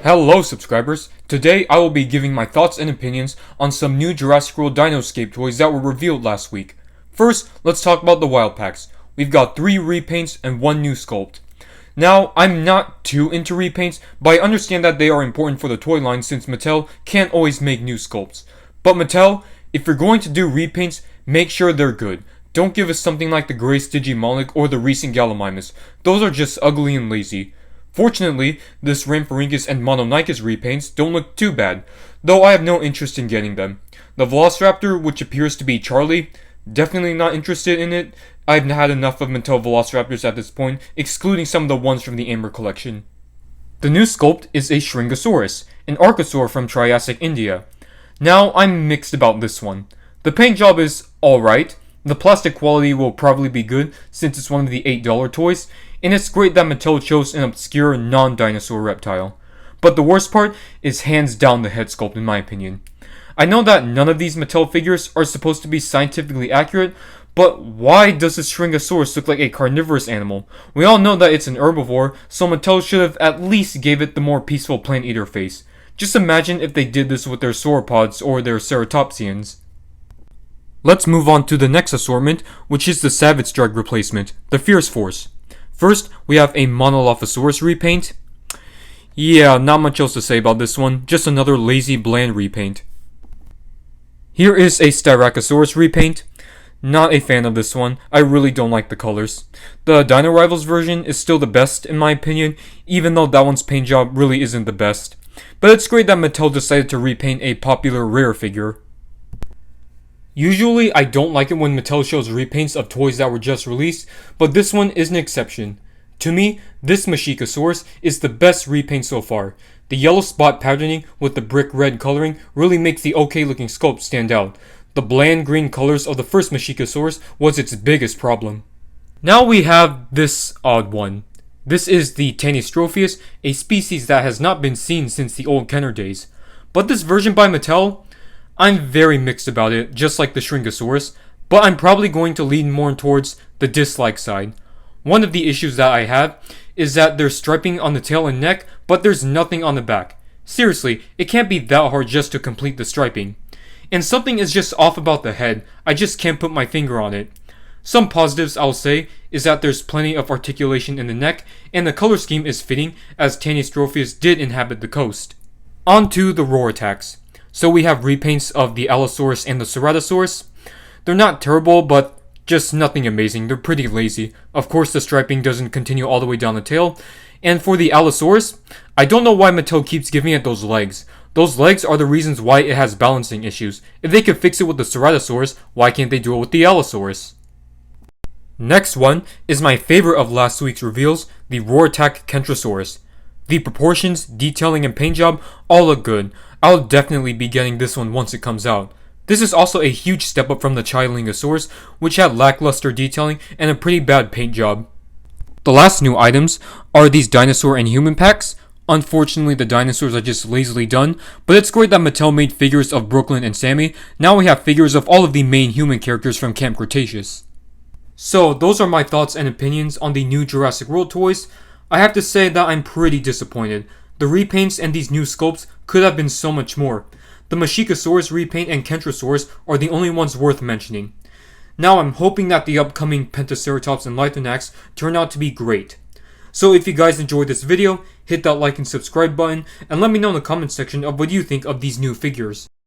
Hello subscribers! Today I will be giving my thoughts and opinions on some new Jurassic World Dinoscape toys that were revealed last week. First, let's talk about the wild packs. We've got 3 repaints and 1 new sculpt. Now, I'm not too into repaints, but I understand that they are important for the toy line since Mattel can't always make new sculpts. But Mattel, if you're going to do repaints, make sure they're good. Don't give us something like the Gray Stygimoloch or the recent Gallimimus. Those are just ugly and lazy. Fortunately, this Rhamphorhynchus and Mononychus repaints don't look too bad, though I have no interest in getting them. The Velociraptor, which appears to be Charlie, definitely not interested in it. I've had enough of Mattel Velociraptors at this point, excluding some of the ones from the Amber collection. The new sculpt is a Styracosaurus, an Archosaur from Triassic India. Now, I'm mixed about this one. The paint job is alright, the plastic quality will probably be good since it's one of the $8 toys, and it's great that Mattel chose an obscure non-dinosaur reptile. But the worst part is hands down the head sculpt in my opinion. I know that none of these Mattel figures are supposed to be scientifically accurate, but why does the Styracosaurus look like a carnivorous animal? We all know that it's an herbivore, so Mattel should have at least gave it the more peaceful plant eater face. Just imagine if they did this with their sauropods or their ceratopsians. Let's move on to the next assortment, which is the Savage Drug replacement, the Fierce Force. First, we have a Monolophosaurus repaint. Yeah, not much else to say about this one, just another lazy, bland repaint. Here is a Styracosaurus repaint. Not a fan of this one, I really don't like the colors. The Dino Rivals version is still the best in my opinion, even though that one's paint job really isn't the best. But it's great that Mattel decided to repaint a popular rare figure. Usually, I don't like it when Mattel shows repaints of toys that were just released, but this one is an exception. To me, this Machikosaurus is the best repaint so far. The yellow spot patterning with the brick red coloring really makes the okay looking sculpt stand out. The bland green colors of the first Machikosaurus was its biggest problem. Now we have this odd one. This is the Tropheus, a species that has not been seen since the old Kenner days. But this version by Mattel, I'm very mixed about it, just like the Styracosaurus, but I'm probably going to lean more towards the dislike side. One of the issues that I have is that there's striping on the tail and neck, but there's nothing on the back. Seriously, it can't be that hard just to complete the striping. And something is just off about the head, I just can't put my finger on it. Some positives I'll say is that there's plenty of articulation in the neck, and the color scheme is fitting, as Tropheus did inhabit the coast. On to the roar attacks. So we have repaints of the Allosaurus and the Ceratosaurus. They're not terrible, but just nothing amazing. They're pretty lazy. Of course, the striping doesn't continue all the way down the tail. And for the Allosaurus, I don't know why Mattel keeps giving it those legs. Those legs are the reasons why it has balancing issues. If they could fix it with the Ceratosaurus, why can't they do it with the Allosaurus? Next one is my favorite of last week's reveals, the Roar Attack Kentosaurus. The proportions, detailing, and paint job all look good. I'll definitely be getting this one once it comes out. This is also a huge step up from the Chilingosaurus, which had lackluster detailing and a pretty bad paint job. The last new items are these dinosaur and human packs. Unfortunately, the dinosaurs are just lazily done, but it's great that Mattel made figures of Brooklyn and Sammy. Now we have figures of all of the main human characters from Camp Cretaceous. So, those are my thoughts and opinions on the new Jurassic World toys. I have to say that I'm pretty disappointed. The repaints and these new sculpts could have been so much more. The Machikosaurus repaint and Kentosaurus are the only ones worth mentioning. Now I'm hoping that the upcoming Pentaceratops and Lithonax turn out to be great. So if you guys enjoyed this video, hit that like and subscribe button, and let me know in the comment section of what you think of these new figures.